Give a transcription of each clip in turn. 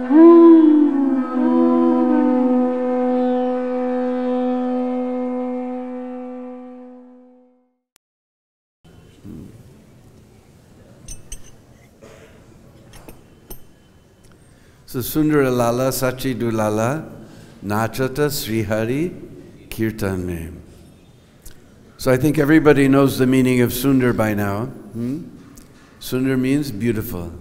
So Sundara Lala Sachi Dulala Nachata Srihari Kirtan Me. So I think everybody knows the meaning of Sundar by now. Sundar means beautiful.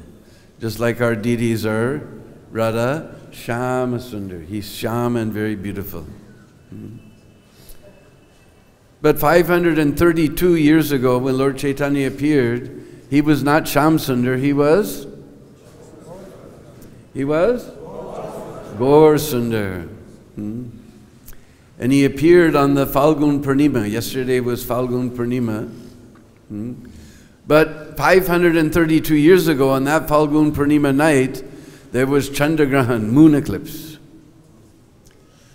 Just like our deities are Radha, Shama Sundar. He's Shama and very beautiful. But 532 years ago when Lord Chaitanya appeared, he was not Sham Sundar, he was? Gaur Sundar. And he appeared on the Falgun Purnima. Yesterday was Falgun Purnima. But 532 years ago on that Falgun Purnima night, there was Chandragrahan, moon eclipse.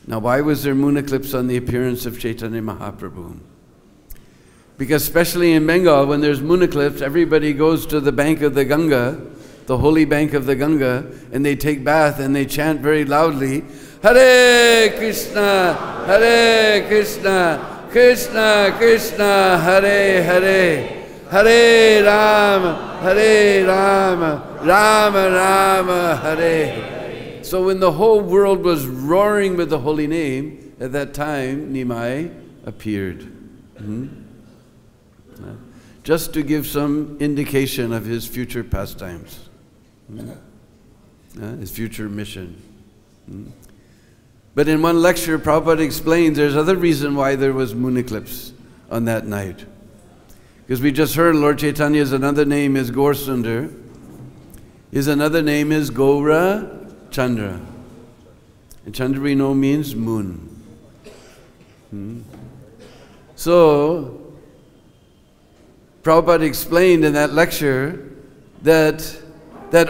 Now why was there moon eclipse on the appearance of Chaitanya Mahaprabhu? Because especially in Bengal, when there's moon eclipse, everybody goes to the bank of the Ganga, the holy bank of the Ganga, and they take bath and they chant very loudly, Hare Krishna, Krishna Krishna, Hare Hare, Hare Rama, Rama Rama, Hare. So when the whole world was roaring with the holy name, at that time Nimai appeared. Just to give some indication of his future pastimes. His future mission. But in one lecture, Prabhupada explains there's other reason why there was moon eclipse on that night. Because we just heard Lord Chaitanya's another name is Gaur Sundar. His another name is Gaura Chandra. And Chandra we know means moon. So, Prabhupada explained in that lecture that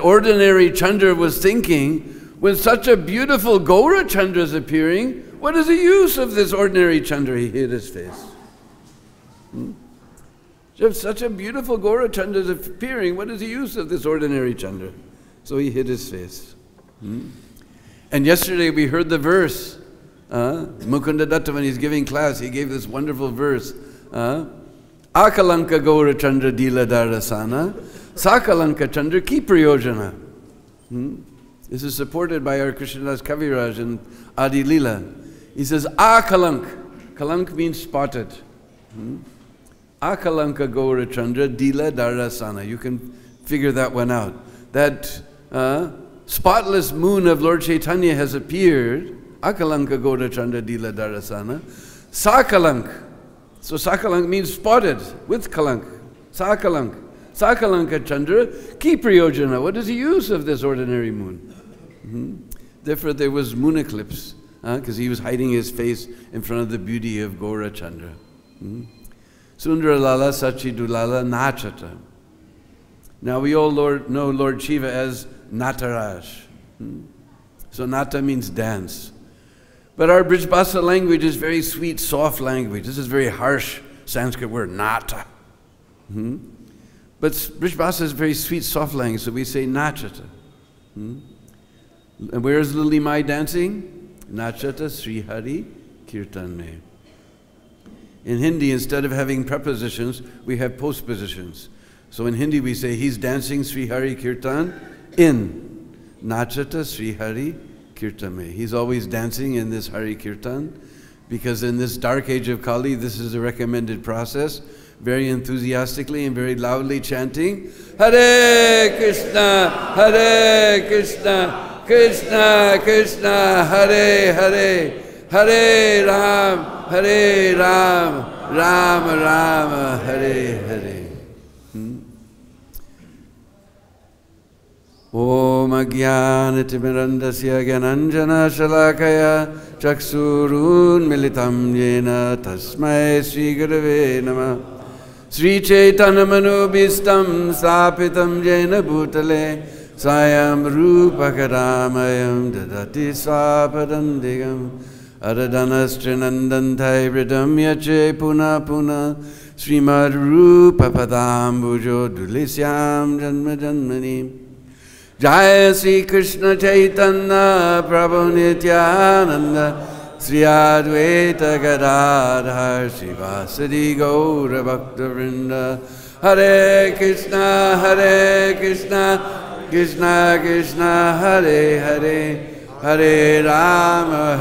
ordinary Chandra was thinking, when such a beautiful Gaura Chandra is appearing, what is the use of this ordinary Chandra? He hid his face. If such a beautiful Gaura Chandra is appearing, what is the use of this ordinary Chandra? So he hid his face. And yesterday we heard the verse, Mukunda Datta, when he's giving class, he gave this wonderful verse, Akalanka Gaura Chandra Dila Darasana, Sakalanka Chandra Ki Prayojana. This is supported by our Krishnadas Kaviraj and Adi Lila. He says, Akalank. Kalank means spotted. Akalanka Gaura Chandra Dila Darasana. You can figure that one out. That spotless moon of Lord Chaitanya has appeared. Akalanka Gaura Chandra Dila Darasana. Sakalank. So Sakalank means spotted with Kalank. Sakalank. Sakalanka Chandra, Ki Prayojana. What is the use of this ordinary moon? Therefore there was moon eclipse, because he was hiding his face in front of the beauty of Gaura Chandra. Sundara Lala Sachi Dulala Nachata. Now we all know Lord Shiva as Nataraj. So Nata means dance. But our Brijbhasa language is very sweet, soft language. This is very harsh Sanskrit word, Nata. But Brijbhasa is very sweet, soft language, so we say Nachata. And where is Lili Mai dancing? Nachata Sri Hari Kirtan Me. In Hindi, instead of having prepositions, we have postpositions. So in Hindi we say, he's dancing Sri Hari Kirtan in Nachata Sri Hari Kirtan Me. He's always dancing in this Hari Kirtan, because in this dark age of Kali, this is a recommended process. Very enthusiastically and very loudly chanting, Hare Krishna, Krishna Krishna, Hare Hare, Hare Ram, Rama Rama, Hare Hare. Om Ajnanatimirandasya Gyananjana Shalakaya Chaksurun Militam Yena Tasmai Sri Gurave Namah Sri Chaitanya Manubhistam Sapitam Jena Bhutale Sayam Rupa Karamayam Dadati Swapadandigam Aradhanastrinandantai Vridam Yache Puna Puna Srimad Rupa Padambujo Dulisyam Janma Janmani Jaya Sri Krishna Chaitanya Prabhu Nityananda Sri Advaita Gadadhar Srivasadi Gaura Bhakta Vrinda Hare Krishna Krishna Krishna Hare Hare Hare Rama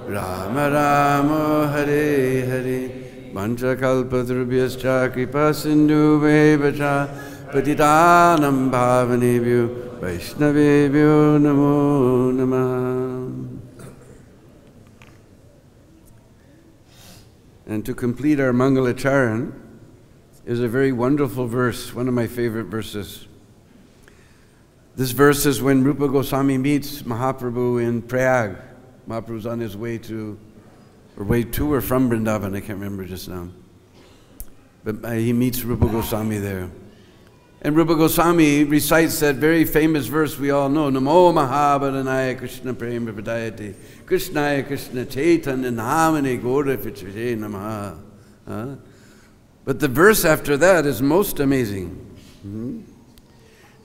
Rama Rama Hare Hare Mancha Kalpatrubhyascha Kripa Sindhu Bevacha Patitanam Bhavanebhyo Vaishnavebhyo Namo Namah. And to complete our Mangalacharan is a very wonderful verse, one of my favorite verses. This verse is when Rupa Goswami meets Mahaprabhu in Prayag. Mahaprabhu's on his way to or from Vrindavan, I can't remember just now. But he meets Rupa Goswami there. And Rupa Goswami recites that very famous verse we all know, Namo Mahabharanaya Krishna Prema Pradayate Krishnaya Krishna Chaitanya Namane Gaura Vichaye Namaha. But the verse after that is most amazing.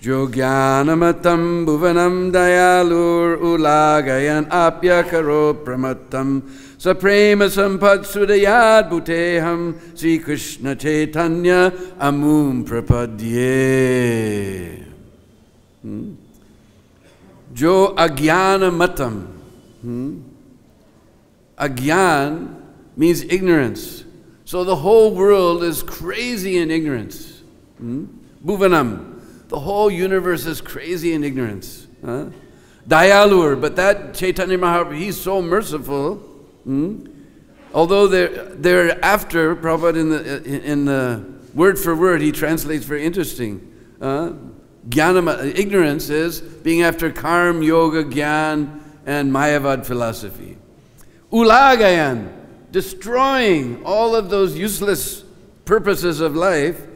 Jogyānamatam bhuvanam dayalur ulagayan apya karo pramattam saprema sampad sudayad bhuteham Sri Krishna Chaitanya amum prapadye. Jo agyānamatam. Agyan means ignorance. So the whole world is crazy in ignorance. Bhuvanam. The whole universe is crazy in ignorance. Dayalur, but that Chaitanya Mahaprabhu, he's so merciful. Although they're after, Prabhupada in the word for word, he translates very interesting. Ignorance is being after karma, yoga, gyan, and mayavad philosophy. Ulagayan, destroying all of those useless purposes of life.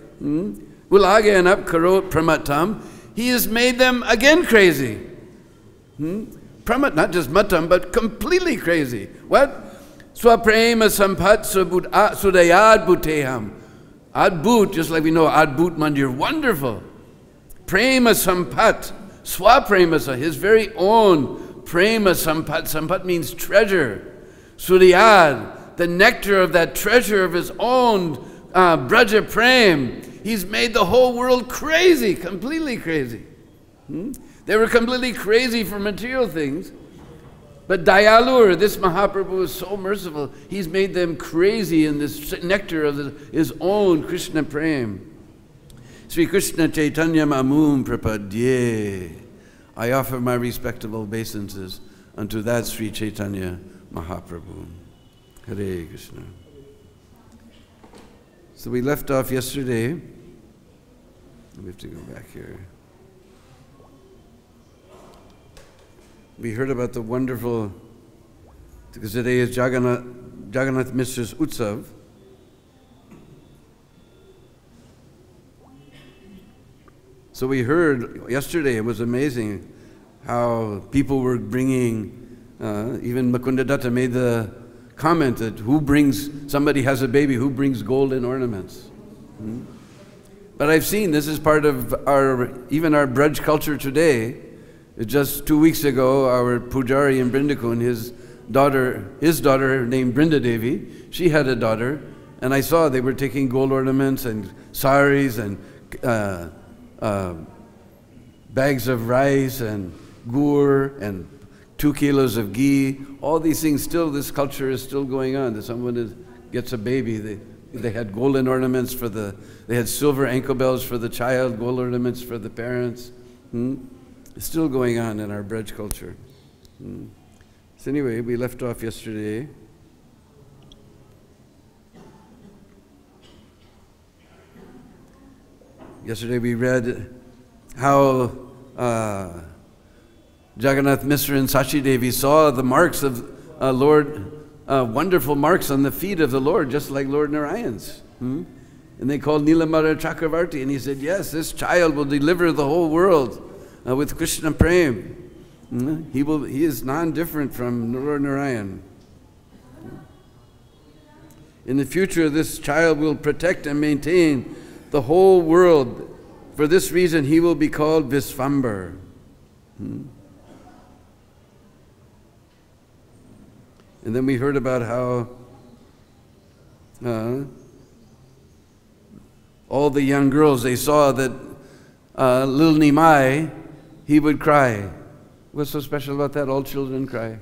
Ulagayan apkarot pramatam, he has made them again crazy. Pramat, not just matam, but completely crazy. What? Swaprema sampat sudayad bhuteham. Adbhut, just like we know Adbhut Mandir, wonderful. Prema sampat, swapremasa, his very own prema sampat. Sampat means treasure. Sudayad, the nectar of that treasure of his own braja prem. He's made the whole world crazy, completely crazy. They were completely crazy for material things. But Dayalur, this Mahaprabhu is so merciful. He's made them crazy in this nectar of his own Krishna Prem. Sri Krishna Chaitanya Amum Prapadye. I offer my respectable obeisances unto that Sri Chaitanya Mahaprabhu. Hare Krishna. So we left off yesterday. We have to go back here. We heard about the wonderful, because today is Jagannath Mishra's Utsav. So we heard yesterday, it was amazing how people were bringing, even Mukunda Datta made the comment that somebody has a baby, who brings golden ornaments? But I've seen, this is part of even our Braj culture today. Just 2 weeks ago, our Pujari in Brindakun, his daughter named Brinda Devi, she had a daughter, and I saw they were taking gold ornaments and saris and bags of rice and gur and 2 kilos of ghee. All these things this culture is still going on. That someone gets a baby, they had golden ornaments they had silver ankle bells for the child, gold ornaments for the parents. It's still going on in our Braj culture. So anyway, we left off yesterday. Yesterday we read how Jagannath Mishra and Sachi Devi saw the marks of Lord, wonderful marks on the feet of the Lord, just like Lord Narayan's. And they called Nilamara Chakravarti, and he said, yes, this child will deliver the whole world with Krishna Prem. He is non-different from Lord Narayan. In the future, this child will protect and maintain the whole world For this reason, he will be called Visvambar. And then we heard about how all the young girls, they saw that little Nimai, he would cry. What's so special about that? All children cry.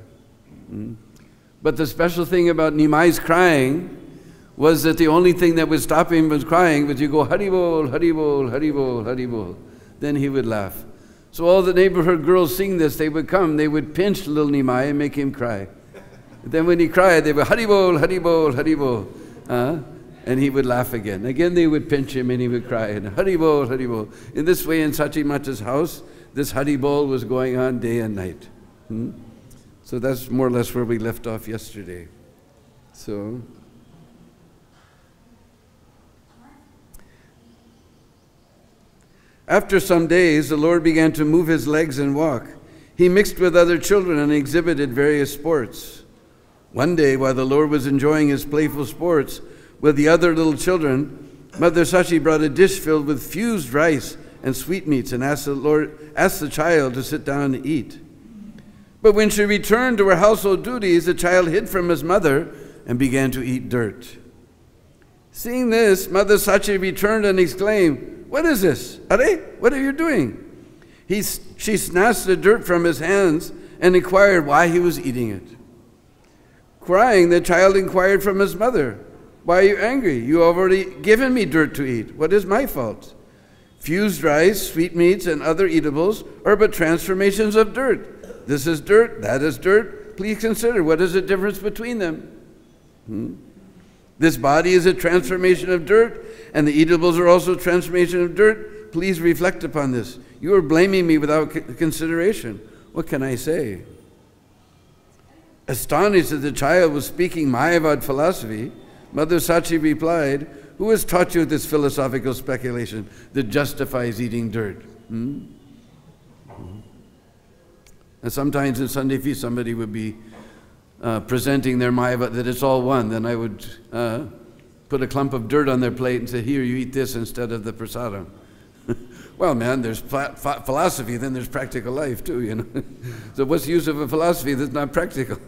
But the special thing about Nimai's crying was that the only thing that would stop him was crying was you go, Hari Bol, Hari Bol, Hari Bol, Hari Bol. Then he would laugh. So all the neighborhood girls seeing this, they would come, they would pinch little Nimai and make him cry. Then when he cried, they would, Hari Bol, Hari Bol, Hari Bol. And he would laugh again. Again, they would pinch him and he would cry. And Hari Bol, Hari Bol. In this way, in Sachi Mata's house, this Hari Bol was going on day and night. So that's more or less where we left off yesterday. So, after some days, the Lord began to move his legs and walk. He mixed with other children and exhibited various sports. One day, while the Lord was enjoying his playful sports with the other little children, Mother Sachi brought a dish filled with fused rice and sweetmeats and asked the child to sit down and eat. But when she returned to her household duties, the child hid from his mother and began to eat dirt. Seeing this, Mother Sachi returned and exclaimed, "What is this? Are, what are you doing?" She snatched the dirt from his hands and inquired why he was eating it. Crying, the child inquired from his mother, "Why are you angry? You have already given me dirt to eat. What is my fault? Fused rice, sweetmeats, and other eatables are but transformations of dirt. This is dirt, that is dirt. Please consider, what is the difference between them? This body is a transformation of dirt, and the eatables are also a transformation of dirt. Please reflect upon this. You are blaming me without consideration. What can I say?" Astonished that the child was speaking Mayavad philosophy, Mother Sachi replied, "Who has taught you this philosophical speculation that justifies eating dirt?" And sometimes in Sunday feast, somebody would be presenting their Mayavad that it's all one. Then I would put a clump of dirt on their plate and say, "Here, you eat this instead of the prasadam." Well, man, there's philosophy, then there's practical life too, you know. So what's the use of a philosophy that's not practical?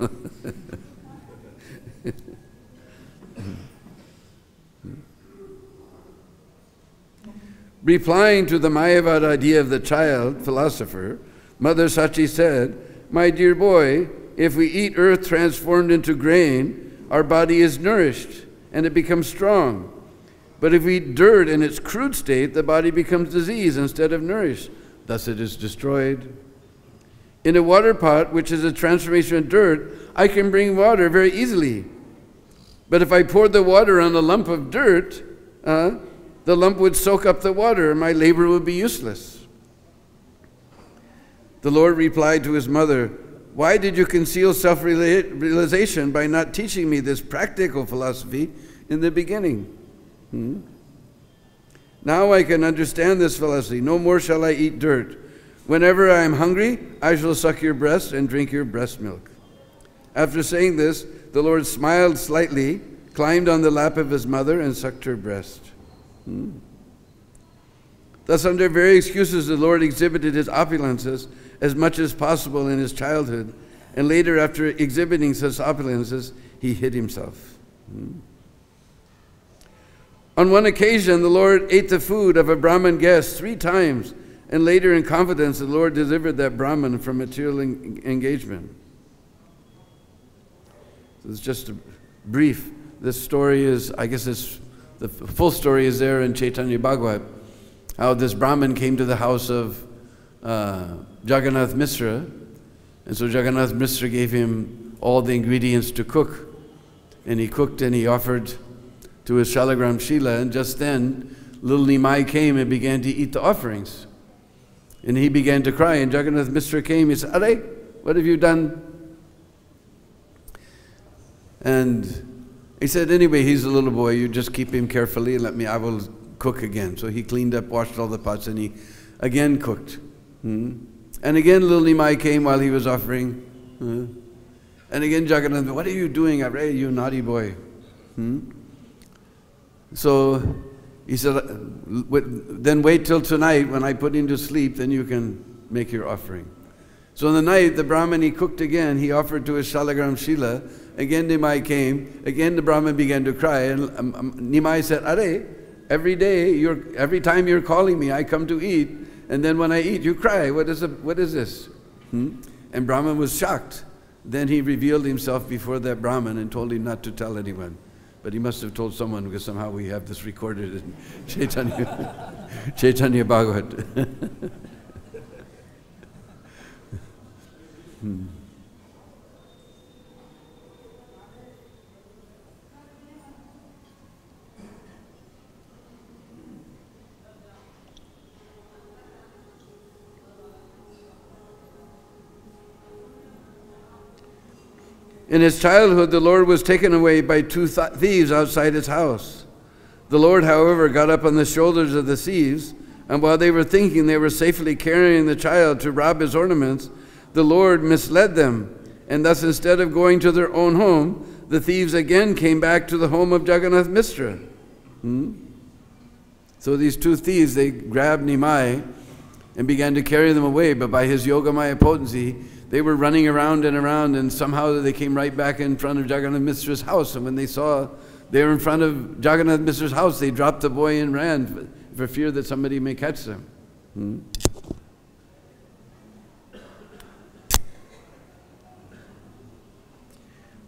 Replying to the Mayavad idea of the child philosopher, Mother Sachi said, "My dear boy, if we eat earth transformed into grain, our body is nourished and it becomes strong. But if we eat dirt in its crude state, the body becomes diseased instead of nourished. Thus it is destroyed. In a water pot, which is a transformation of dirt, I can bring water very easily. But if I poured the water on a lump of dirt, the lump would soak up the water and my labor would be useless." The Lord replied to his mother, "Why did you conceal self-realization by not teaching me this practical philosophy in the beginning? Now I can understand this philosophy. No more shall I eat dirt. Whenever I am hungry, I shall suck your breast and drink your breast milk." After saying this, the Lord smiled slightly, climbed on the lap of his mother, and sucked her breast. Thus, under various excuses, the Lord exhibited his opulences as much as possible in his childhood, and later, after exhibiting such opulences, he hid himself. On one occasion, the Lord ate the food of a Brahmin guest 3 times, and later, in confidence, the Lord delivered that Brahmin from material engagement. So it's just a brief. This story is, I guess the full story is there in Chaitanya Bhagavat, how this Brahmin came to the house of Jagannath Mishra, and so Jagannath Mishra gave him all the ingredients to cook, and he cooked and he offered to his Shalagram Shila, and just then little Nimai came and began to eat the offerings. And he began to cry, and Jagannath Mishra came, he said, "Are, what have you done?" And he said, "Anyway, he's a little boy, you just keep him carefully, and I will cook again." So he cleaned up, washed all the pots, and he again cooked. And again little Nimai came while he was offering. And again Jagannath, "What are you doing, Are, you naughty boy?" So He said, then wait till tonight when I put him to sleep, then you can make your offering. So in the night, the Brahman, he cooked again. He offered to his Shalagram Shila. Again, Nimai came. Again, the Brahman began to cry. And Nimai said, Are, every day, every time you're calling me, I come to eat. And then when I eat, you cry. What is this? And Brahman was shocked. Then he revealed himself before that Brahman and told him not to tell anyone. But he must have told someone, because somehow we have this recorded in Chaitanya Bhagavad. In his childhood, the Lord was taken away by two thieves outside his house. The Lord, however, got up on the shoulders of the thieves, and while they were thinking they were safely carrying the child to rob his ornaments, the Lord misled them, and thus instead of going to their own home, the thieves again came back to the home of Jagannath Mishra. So these two thieves, they grabbed Nimai and began to carry them away, but by his Yogamaya potency, they were running around and around, and somehow they came right back in front of Jagannath Mishra's house. And when they saw they were in front of Jagannath Mishra's house, they dropped the boy and ran for fear that somebody may catch them.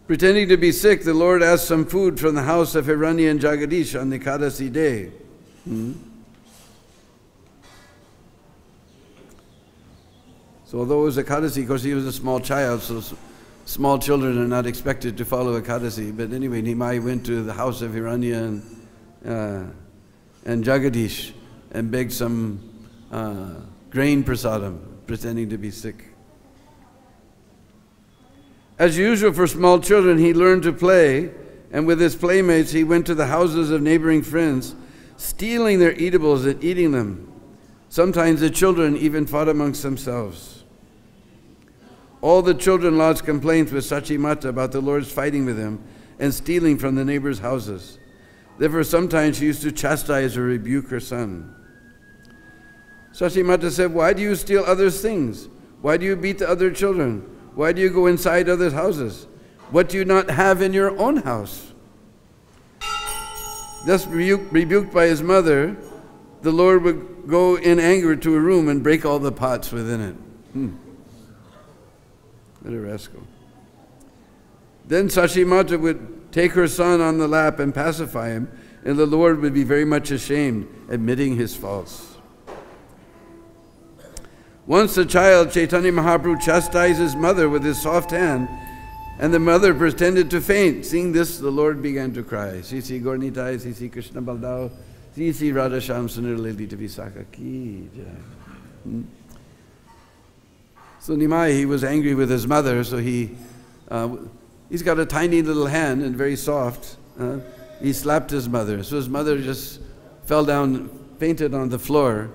Pretending to be sick, the Lord asked some food from the house of Hiranya and Jagadish on the Ekadasi day. So although it was Ekadasi, of course he was a small child, so small children are not expected to follow Ekadasi. But anyway, Nimai went to the house of Hiranya and Jagadish and begged some grain prasadam, pretending to be sick. As usual for small children, he learned to play, and with his playmates he went to the houses of neighboring friends, stealing their eatables and eating them. Sometimes the children even fought amongst themselves. All the children lodged complaints with Sachimata about the Lord's fighting with them and stealing from the neighbors' houses. Therefore sometimes she used to chastise or rebuke her son. Sachimata said, "Why do you steal others' things? Why do you beat the other children? Why do you go inside others' houses? What do you not have in your own house?" Thus rebuked by his mother, the Lord would go in anger to a room and break all the pots within it. What a rascal. Then Sachimata would take her son on the lap and pacify him, and the Lord would be very much ashamed, admitting his faults. Once a child, Chaitanya Mahaprabhu chastised his mother with his soft hand, and the mother pretended to faint. Seeing this, the Lord began to cry. Sisi Gornitai, Sisi Krishna Baldao, Sisi Radha Sham Sunir Lilita Visakha Ki Jai. So Nimai, he was angry with his mother, so he's got a tiny little hand and very soft. He slapped his mother. So his mother just fell down, fainted on the floor,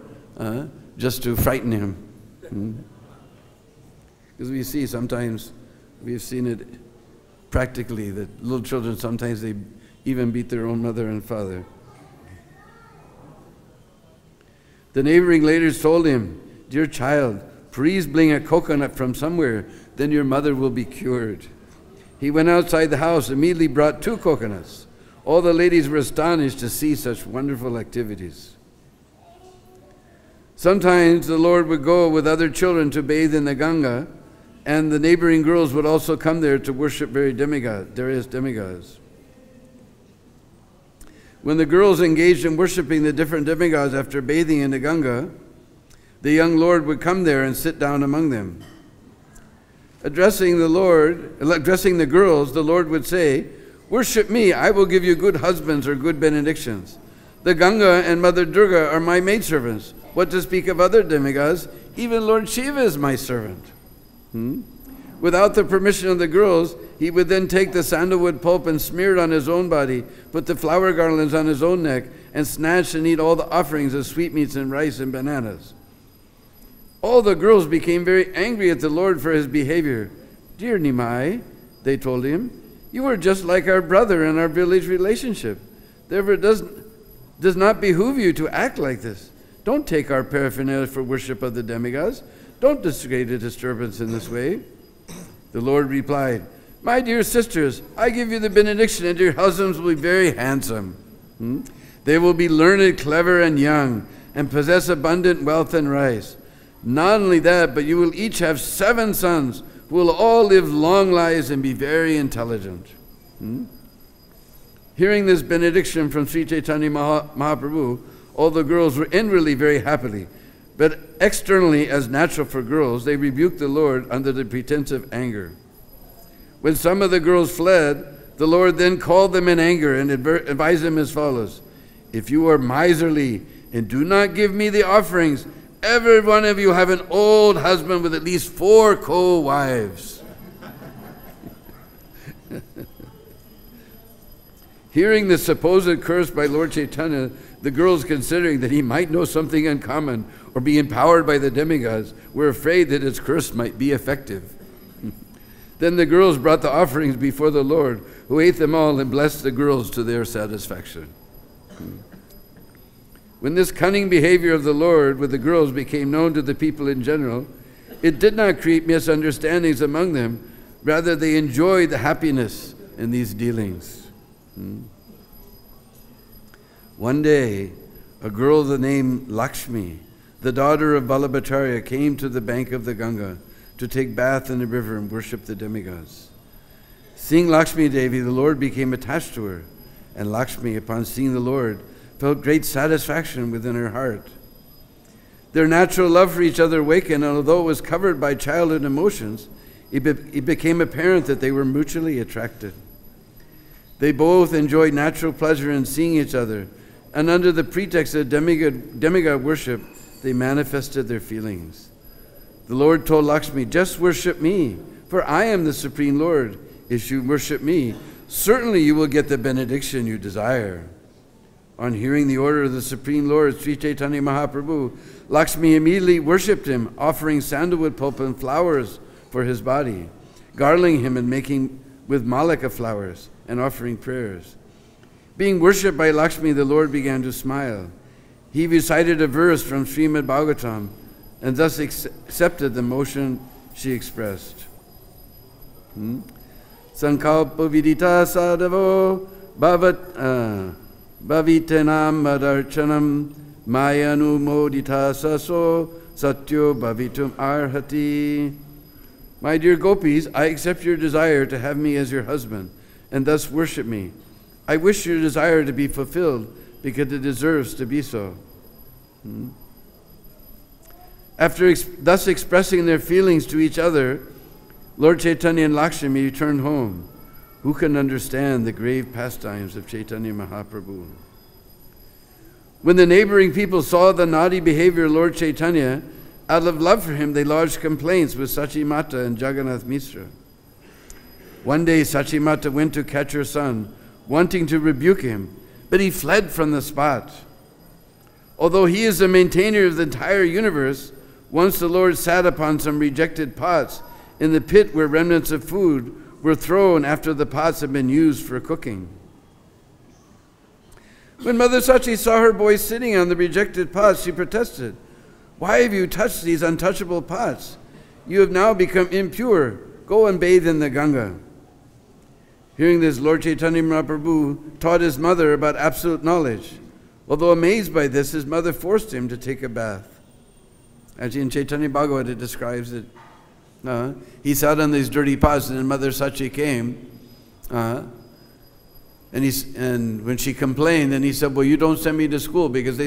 just to frighten him. Because we see sometimes, we've seen it practically, that little children, sometimes they even beat their own mother and father. The neighboring ladies told him, "Dear child, please bring a coconut from somewhere, then your mother will be cured." He went outside the house, immediately brought 2 coconuts. All the ladies were astonished to see such wonderful activities. Sometimes the Lord would go with other children to bathe in the Ganga, and the neighboring girls would also come there to worship various demigods. When the girls engaged in worshiping the different demigods after bathing in the Ganga, the young Lord would come there and sit down among them. Addressing the girls, the Lord would say, "Worship me, I will give you good husbands or good benedictions. The Ganga and Mother Durga are my maidservants. What to speak of other demigods, even Lord Shiva is my servant." Without the permission of the girls, he would then take the sandalwood pulp and smear it on his own body, put the flower garlands on his own neck, and snatch and eat all the offerings of sweetmeats and rice and bananas. All the girls became very angry at the Lord for his behavior. "Dear Nimai," they told him, "you are just like our brother in our village relationship. Therefore It does not behoove you to act like this. Don't take our paraphernalia for worship of the demigods. Don't create a disturbance in this way. The Lord replied, my dear sisters, I give you the benediction, and your husbands will be very handsome. They will be learned, clever, and young, and possess abundant wealth and rice. Not only that, but you will each have 7 sons who will all live long lives and be very intelligent. Hearing this benediction from Sri Chaitanya Mahaprabhu, all the girls were inwardly very happy, but externally, as natural for girls, they rebuked the Lord under the pretense of anger. When some of the girls fled, the Lord then called them in anger and advised them as follows: if you are miserly and do not give me the offerings, every one of you have an old husband with at least 4 co-wives. Hearing the supposed curse by Lord Chaitanya, the girls, considering that he might know something uncommon or be empowered by the demigods, were afraid that his curse might be effective. Then the girls brought the offerings before the Lord, who ate them all and blessed the girls to their satisfaction. When this cunning behavior of the Lord with the girls became known to the people in general, it did not create misunderstandings among them. Rather, they enjoyed the happiness in these dealings. One day, a girl of the name Lakshmi, the daughter of Vallabhacharya, came to the bank of the Ganga to take bath in the river and worship the demigods. Seeing Lakshmi Devi, the Lord became attached to her, and Lakshmi, upon seeing the Lord, felt great satisfaction within her heart. Their natural love for each other awakened, and although it was covered by childhood emotions, it became apparent that they were mutually attracted. They both enjoyed natural pleasure in seeing each other, and under the pretext of demigod worship, they manifested their feelings. The Lord told Lakshmi, just worship me, for I am the Supreme Lord. If you worship me, certainly you will get the benediction you desire. On hearing the order of the Supreme Lord, Sri Chaitanya Mahaprabhu, Lakshmi immediately worshipped him, offering sandalwood pulp and flowers for his body, garlanding him and making with malika flowers, and offering prayers. Being worshipped by Lakshmi, the Lord began to smile. He recited a verse from Srimad Bhagavatam, and thus accepted the motion she expressed. Sankalpa vidita sadavo bhavitenam madarchanam mayanu modita saso satyo bhavitum arhati. My dear gopis, I accept your desire to have me as your husband, and thus worship me. I wish your desire to be fulfilled, because it deserves to be so. After thus expressing their feelings to each other, Lord Chaitanya and Lakshmi returned home. Who can understand the grave pastimes of Chaitanya Mahaprabhu? When the neighboring people saw the naughty behavior of Lord Chaitanya, out of love for him, they lodged complaints with Sachimata and Jagannath Mishra. One day, Sachimata went to catch her son, wanting to rebuke him, but he fled from the spot. Although he is the maintainer of the entire universe, once the Lord sat upon some rejected pots in the pit where remnants of food were thrown after the pots had been used for cooking. When Mother Sachi saw her boy sitting on the rejected pots, she protested, "Why have you touched these untouchable pots? You have now become impure. Go and bathe in the Ganga." Hearing this, Lord Chaitanya Mahaprabhu taught his mother about absolute knowledge. Although amazed by this, his mother forced him to take a bath. Actually, in Chaitanya Bhagavad, it describes that he sat on these dirty pots, and then Mother Sachi came, and when she complained, then he said, "Well, you don't send me to school," because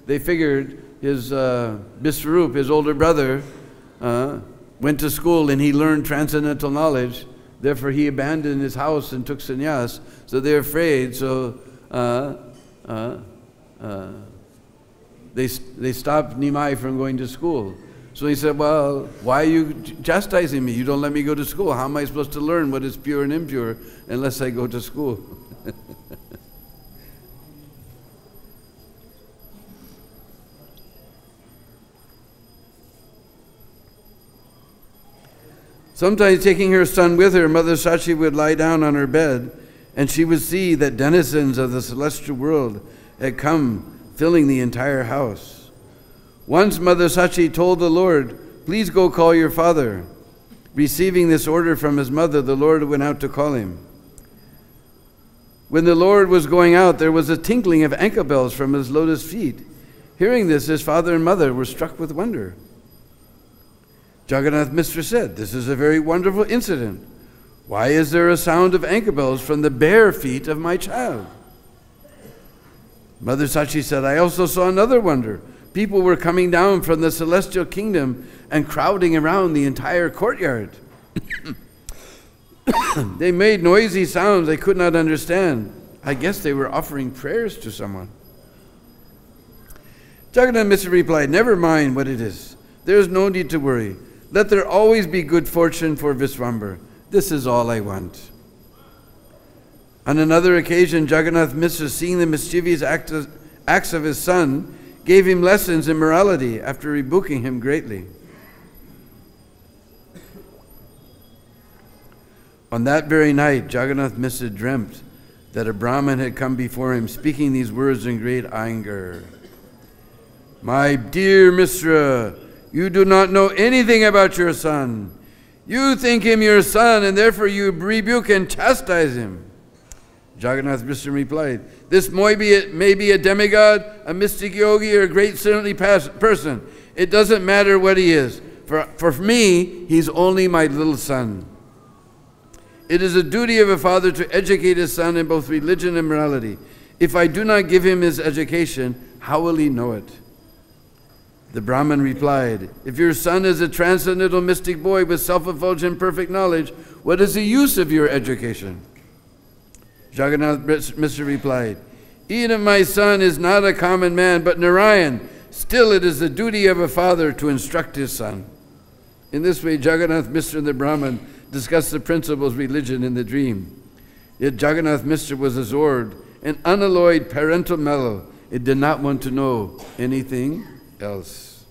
they figured his Biswarup, his older brother, went to school and he learned transcendental knowledge. Therefore, he abandoned his house and took sannyas. So they're afraid. So they stopped Nimai from going to school. So he said, "Well, why are you chastising me? You don't let me go to school. How am I supposed to learn what is pure and impure unless I go to school?" Sometimes, taking her son with her, Mother Sachi would lie down on her bed, and she would see that denizens of the celestial world had come, filling the entire house. Once Mother Sachi told the Lord, "Please go call your father." Receiving this order from his mother, the Lord went out to call him. When the Lord was going out, there was a tinkling of ankle bells from his lotus feet. Hearing this, his father and mother were struck with wonder. Jagannath Mishra said, "This is a very wonderful incident. Why is there a sound of ankle bells from the bare feet of my child?" Mother Sachi said, "I also saw another wonder. People were coming down from the celestial kingdom and crowding around the entire courtyard. They made noisy sounds I could not understand. I guess they were offering prayers to someone." Jagannath Mishra replied, "Never mind what it is. There is no need to worry. Let there always be good fortune for Visvambara. This is all I want." On another occasion, Jagannath Mishra, seeing the mischievous acts of his son, gave him lessons in morality after rebuking him greatly. On that very night, Jagannath Mishra dreamt that a Brahmin had come before him, speaking these words in great anger. "My dear Mishra, you do not know anything about your son. You think him your son, and therefore you rebuke and chastise him." Jagannath Mishra replied, "This may be a demigod, a mystic yogi, or a great saintly person. It doesn't matter what he is. For me, he's only my little son. It is a duty of a father to educate his son in both religion and morality. If I do not give him his education, how will he know it?" The Brahmin replied, "If your son is a transcendental mystic boy with self-effulgent perfect knowledge, what is the use of your education?" Jagannath Mishra replied, "Even if my son is not a common man, but Narayan, still it is the duty of a father to instruct his son." In this way, Jagannath Mishra and the Brahmin discussed the principles of religion in the dream. Yet Jagannath Mishra was absorbed in unalloyed parental mellow. It did not want to know anything else.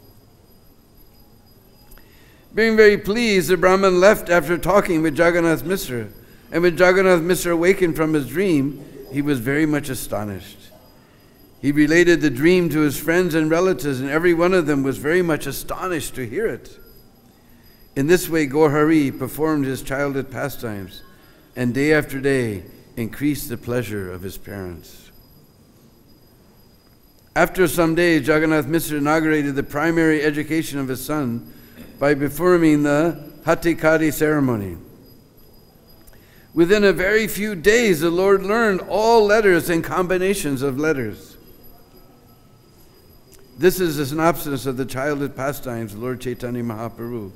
Being very pleased, the Brahmin left after talking with Jagannath Mishra. And when Jagannath Mishra awakened from his dream, he was very much astonished. He related the dream to his friends and relatives, and every one of them was very much astonished to hear it. In this way, Gaur-Hari performed his childhood pastimes, and day after day increased the pleasure of his parents. After some days, Jagannath Mishra inaugurated the primary education of his son by performing the Hatikari ceremony. Within a very few days, the Lord learned all letters and combinations of letters. This is a synopsis of the childhood pastimes of Lord Chaitanya Mahaprabhu,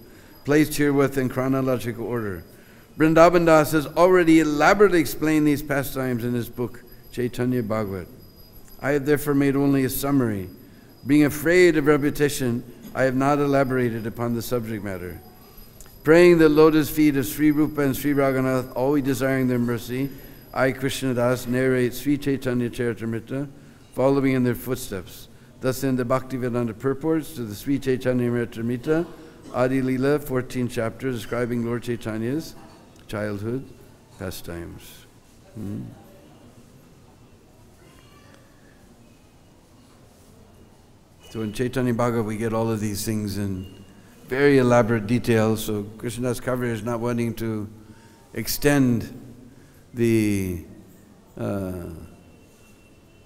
placed herewith in chronological order. Vrindavan Das has already elaborately explained these pastimes in his book, Chaitanya Bhagavat. I have therefore made only a summary. Being afraid of repetition, I have not elaborated upon the subject matter. Praying the lotus feet of Sri Rupa and Sri Raghunath, always desiring their mercy, I, Krishna Das, narrate Sri Chaitanya Charitamrita, following in their footsteps. Thus in the Bhakti-Vedanta purports to the Sri Chaitanya Charitamrita, Adi Leela, 14 chapters describing Lord Chaitanya's childhood pastimes. So in Chaitanya Bhagavat we get all of these things in very elaborate detail, so Krishnadas Kaviraj is not wanting to extend the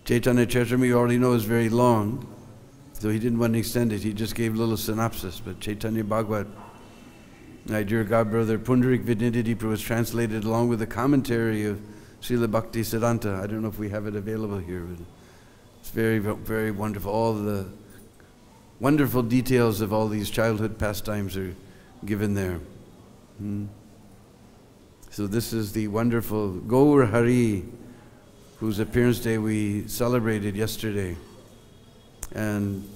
Chaitanya Charitamrita, you already know, is very long, so he didn't want to extend it. He just gave a little synopsis. But Chaitanya Bhagavat, my dear godbrother Pundarik Vidnidhi was translated along with the commentary of Srila Bhakti Siddhanta. I don't know if we have it available here, but it's very, very wonderful. All the wonderful details of all these childhood pastimes are given there. So this is the wonderful Gaur-Hari, whose appearance day we celebrated yesterday. And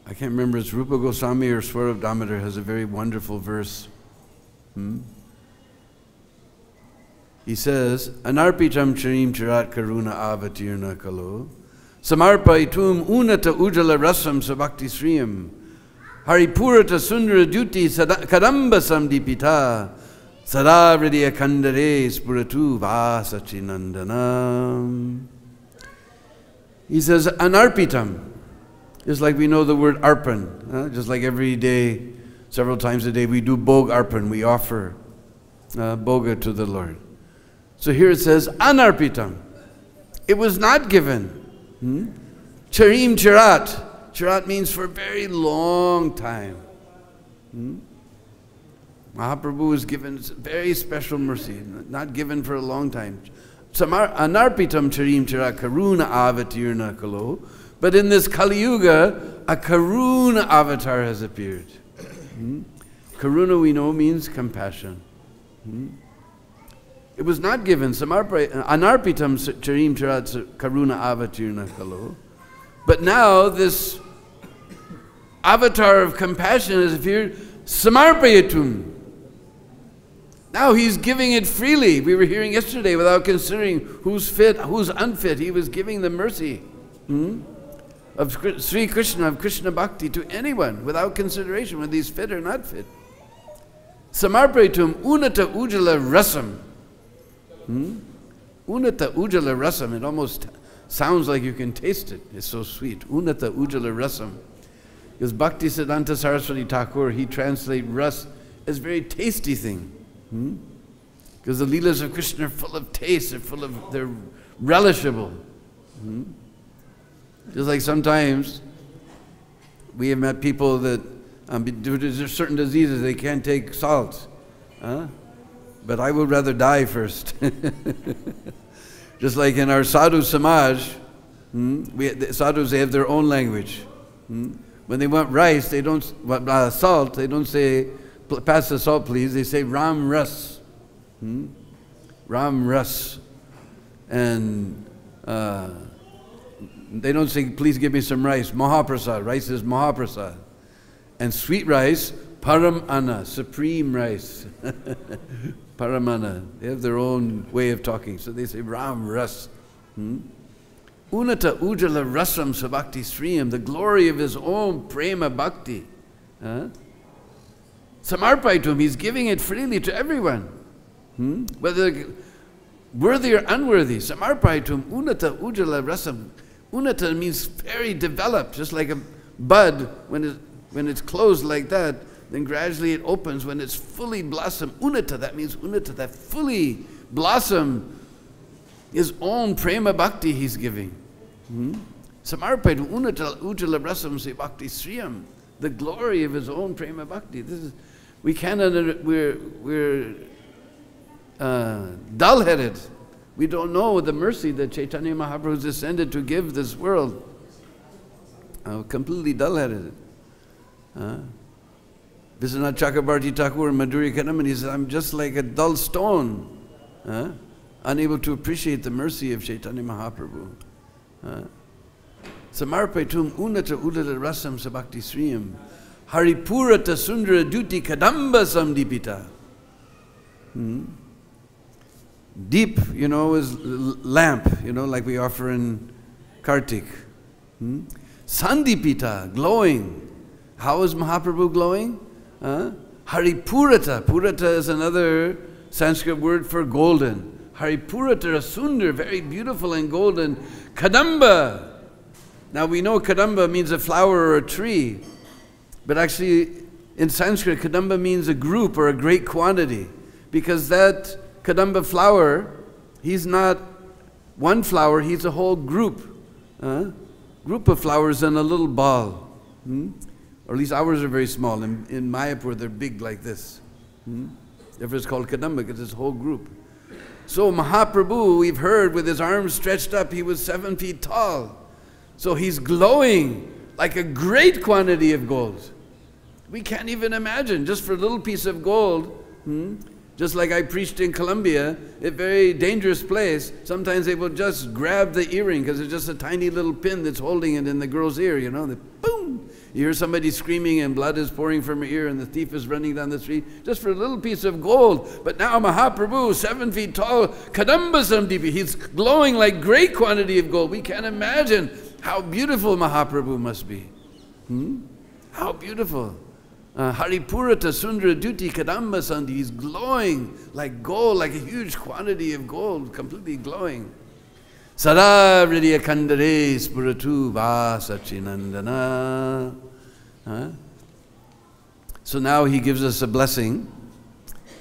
I can't remember, it's Rupa Goswami or Swarab Damodar has a very wonderful verse. He says, Anarpitam charim charat karuna avatirna kalo samarpaitum unata ujala rasam sabhakti sriyam haripurata sundara duti kadamba samdipita Sada Hridaya Kandare Spuratu Vasachinandanam. He says, Anarpitam. Just like we know the word arpan. Just like every day, several times a day, we do bhog arpan. We offer bhoga to the Lord. So here it says, Anarpitam. It was not given. Charim Chirat. Chirat means for a very long time. Mahaprabhu was given very special mercy, not given for a long time. Anarpitam Charim Chirat Karuna Avatirna Kalo. But in this Kali Yuga, a Karuna avatar has appeared. Karuna, we know, means compassion. It was not given. Anarpitam Charim Chirat Karuna Avatirna Kalo. But now this avatar of compassion has appeared. Samarpayatum. Now he's giving it freely. We were hearing yesterday without considering who's fit, who's unfit. He was giving the mercy of Sri Krishna, of Krishna Bhakti to anyone without consideration whether he's fit or not fit. Samarpayatum unata ujala rasam. Unata ujala rasam. It almost sounds like you can taste it. It's so sweet. Unata ujala rasam. Because Bhaktisiddhanta Saraswati Thakur, he translates ras as a very tasty thing. Because the Leelas of Krishna are full of taste, they're relishable. Just like sometimes we have met people that due to certain diseases they can't take salt. But I would rather die first. Just like in our sadhu samaj, the sadhus, they have their own language. When they want rice, they don't, salt, they don't say, pass the salt please, they say Ram Ras. Ram Ras. And they don't say, please give me some rice. Mahaprasad, rice is Mahaprasad. And sweet rice, Param Anna, supreme rice. Param Anna. They have their own way of talking. So they say Ram Ras. Unata Ujala Rasam Sabhakti Sriyam, the glory of his own Prema Bhakti. Samarpaitum, he's giving it freely to everyone. Whether worthy or unworthy. Samarpaitum, Unata Ujala Rasam. Unata means very developed, just like a bud, when it's closed like that, then gradually it opens when it's fully blossomed. Unata, that means Unata, that fully blossom, his own Prema Bhakti he's giving. Samarpaitum, Unata Ujala Rasam Se Bhakti Sriyam, the glory of his own Prema Bhakti. This is, we cannot, we're dull-headed. We don't know the mercy that Chaitanya Mahaprabhu has descended to give this world. Completely dull-headed. Vishwanath Chakrabarti Thakur in Madhurya Kadamani, he says, I'm just like a dull stone, unable to appreciate the mercy of Chaitanya Mahaprabhu. Samarpaitum unata udala rasam sabhakti sriyam haripurata sundara duti kadamba samdipita. Deep, you know, is lamp, you know, like we offer in Kartik. Sandipita, glowing. How is Mahaprabhu glowing? Haripurata. Purata is another Sanskrit word for golden. Haripurata, sundar, very beautiful and golden. Kadamba. Now we know kadamba means a flower or a tree. But actually, in Sanskrit, kadamba means a group or a great quantity. Because that kadamba flower, he's not one flower, he's a whole group. Group of flowers in a little ball. Or at least ours are very small. In Mayapur, they're big like this. Therefore it's called kadamba, because it's a whole group. So Mahaprabhu, we've heard, with his arms stretched up, he was 7 feet tall. So he's glowing like a great quantity of gold. We can't even imagine, just for a little piece of gold. Just like I preached in Colombia, a very dangerous place, sometimes they will just grab the earring because it's just a tiny little pin that's holding it in the girl's ear, you know, boom! You hear somebody screaming and blood is pouring from her ear and the thief is running down the street, just for a little piece of gold. But now Mahaprabhu, 7 feet tall, Kadamba Samdipi, he's glowing like great quantity of gold. We can't imagine how beautiful Mahaprabhu must be. How beautiful. Haripurata Sundara Duti Kadamba Sandhi. He's glowing like gold, like a huge quantity of gold, completely glowing. Sada Vridiya Kandare Spuratu Va Sachinandana. So now he gives us a blessing.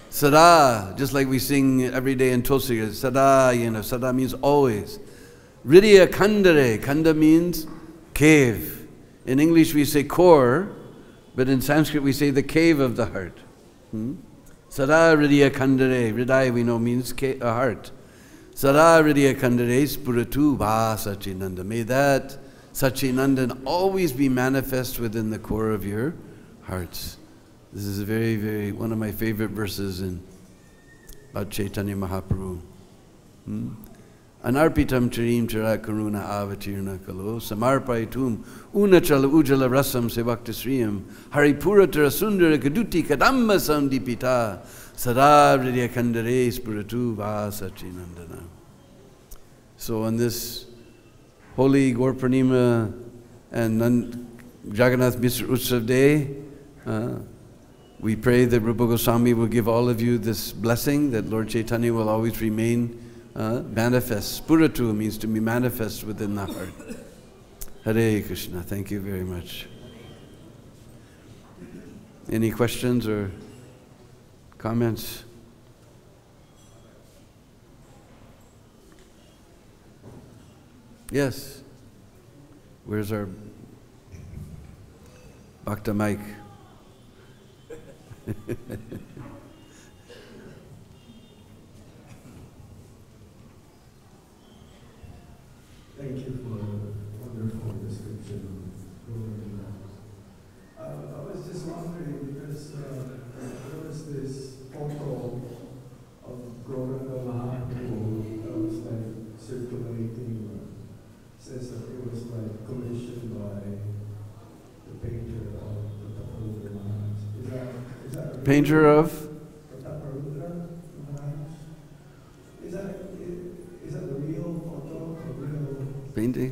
Sada, just like we sing every day in Tulsi, Sada, Sada means always. Vridiya Kandare, Kanda means cave. In English we say core, but in Sanskrit we say the cave of the heart. Sada Vridiya Kandare, Hridaya we know means a heart. Sada Vridiya Kandare Spuratu Va Sachinanda. May that Sachinandan always be manifest within the core of your hearts. This is a very, very, one of my favorite verses in about Chaitanya Mahaprabhu. Anarpitam charim chara karuna avatirna kalo samarpaitum unachala ujala rasam sevaktasriyam haripura tarasundara kaduti kadamba samdipita sada vridiya kandare spuratu va sachinandana. So on this holy Gaur Purnima and Jagannath Mishra Utsav Day, we pray that Rupa Goswami will give all of you this blessing, that Lord Chaitanya will always remain manifest. Spuratu means to be manifest within the heart. Hare Krishna. Thank you very much. Any questions or comments? Yes. Where's our Bhakta Mike? Thank you for a wonderful description of Gauranga. I was just wondering because there was this photo of Gauranga Mahaprabhu that was like circulating. Says that it was like commissioned by the painter of the Taparudra Maharaj. Is that painter of? Taparudra Maharaj? Is that the real photo? The real Painting?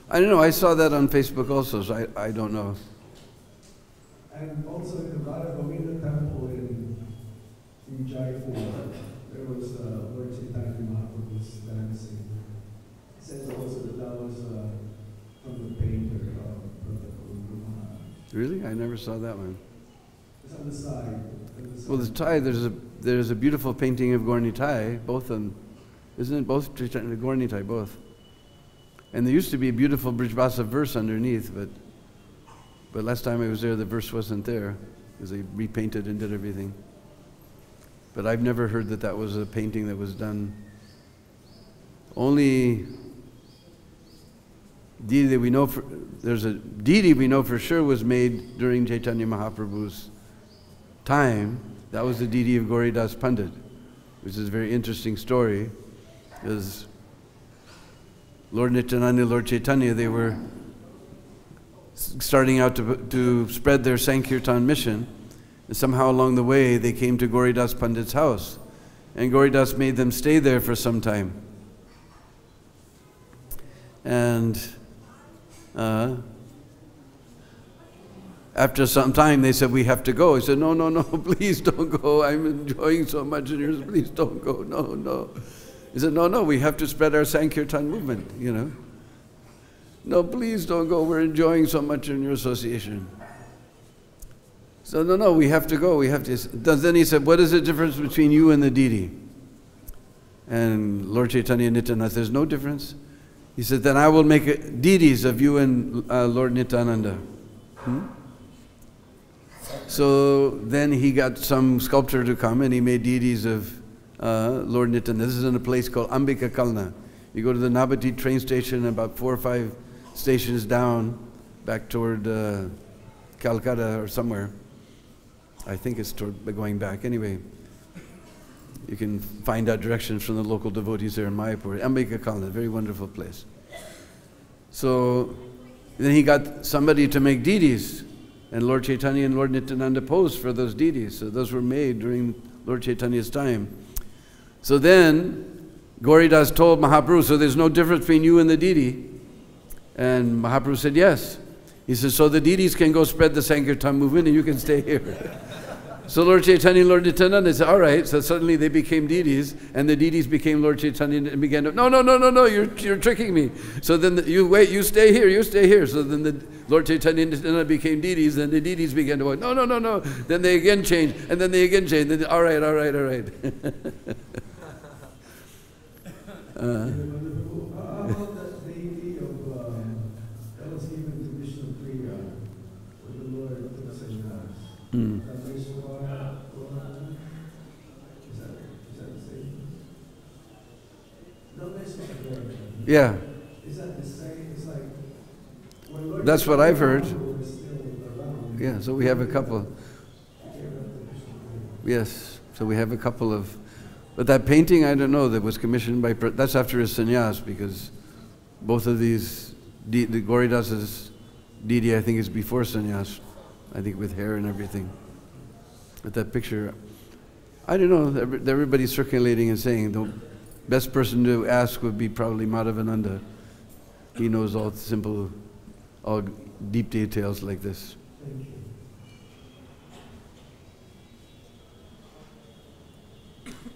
I don't know. I saw that on Facebook also, so I don't know. And also in the Radha Govinda temple in Jaipur, there was Lord Chaitanya Mahaprabhu's dancing. It says also that that was from the painter of the Guru Maharaj. Really? I never saw that one. It's on the side. Well, the Thai, there's a beautiful painting of Gaur Nitai, both of them. Isn't it both Chaitanya, Gaur Nitai, both? And there used to be a beautiful Brijbasa verse underneath, but last time I was there, the verse wasn't there, because they repainted and did everything. But I've never heard that that was a painting that was done. Only deity that we know for, there's a deity we know for sure was made during Chaitanya Mahaprabhu's time. That was the deity of Gauridas Pandit, which is a very interesting story, because Lord Nityananda and Lord Chaitanya, they were starting out to spread their Sankirtan mission, and somehow along the way they came to Gauridas Pandit's house, and Gauridas made them stay there for some time. And after some time they said, we have to go. He said, no, no, no, please don't go. I'm enjoying so much in yours, please don't go, no, no. He said, no, no, we have to spread our Sankirtan movement, you know. No, please don't go, we're enjoying so much in your association. So, no, no, we have to go, we have to. Then he said, what is the difference between you and the deity? And Lord Chaitanya Nityananda, there's no difference. He said, then I will make deities of you and Lord Nityananda. So then he got some sculptor to come and he made deities of Lord Nityananda. This is in a place called Ambika Kalna. You go to the Nabati train station, about 4 or 5 stations down, back toward Calcutta or somewhere. I think it's toward going back. Anyway, you can find out directions from the local devotees there in Mayapur. Ambika Kalna, very wonderful place. So then he got somebody to make deities, and Lord Chaitanya and Lord Nityananda posed for those deities. So those were made during Lord Chaitanya's time. So then Gauridas told Mahaprabhu, so there's no difference between you and the deity? And Mahaprabhu said yes. He says, so the deities can go spread the Sankirtan movement and you can stay here. So Lord Chaitanya and Lord Nityananda said, all right. So suddenly they became deities, and the deities became Lord Chaitanya and began to, no, you're tricking me. So then you stay here. So then the Lord Chaitanya and Nityananda became deities, and the deities began to go, no. Then they again changed, and then they again changed. Then, all right. How the deity of, that was given to Vishnu Priya, when the Lord took sannyas. Yeah. Is that the same? It's like when Lord That's what I've heard. was still around. Yeah, so we have a couple. Yes, so we have a couple of. But that painting, I don't know, that was commissioned by. That's after his sannyas, because both of these, the Gauridasa's deity, I think, is before sannyas. I think with hair and everything. But that picture, I don't know. Everybody's circulating and saying the best person to ask would be probably Madhavananda. He knows all deep details like this. Thank you.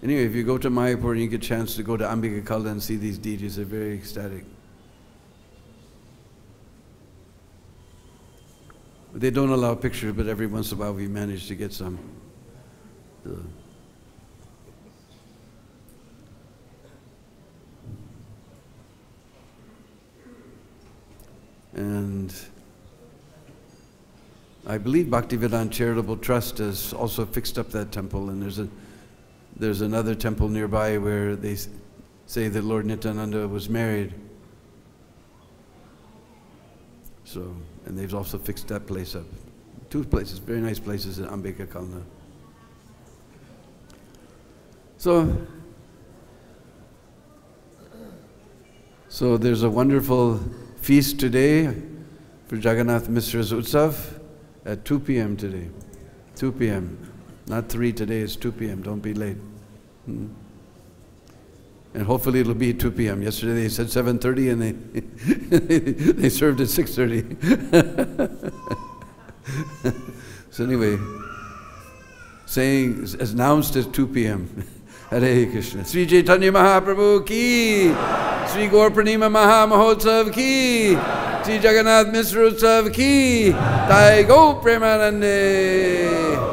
Anyway, if you go to Mayapur and you get a chance to go to Ambika Kalda and see these deities, they're very ecstatic. They don't allow pictures, but every once in a while we manage to get some. And I believe Bhaktivedanta Charitable Trust has also fixed up that temple, and there's another temple nearby where they say that Lord Nityananda was married. So, and they've also fixed that place up. 2 places, very nice places in Ambika Kalna. So there's a wonderful feast today for Jagannath Mishra's Utsav at 2 p.m. today. 2 p.m. Not 3 today, it's 2 p.m. Don't be late. And hopefully it'll be 2 p.m. Yesterday they said 7:30 and they served at 6:30. So anyway, saying, as announced as 2 p.m. Hare Krishna. Sri Chaitanya Mahaprabhu ki, Sri Gaur Purnima Maha Mahotsav ki, Sri Jagannath Mishra Utsav ki, Jai Go Premanande.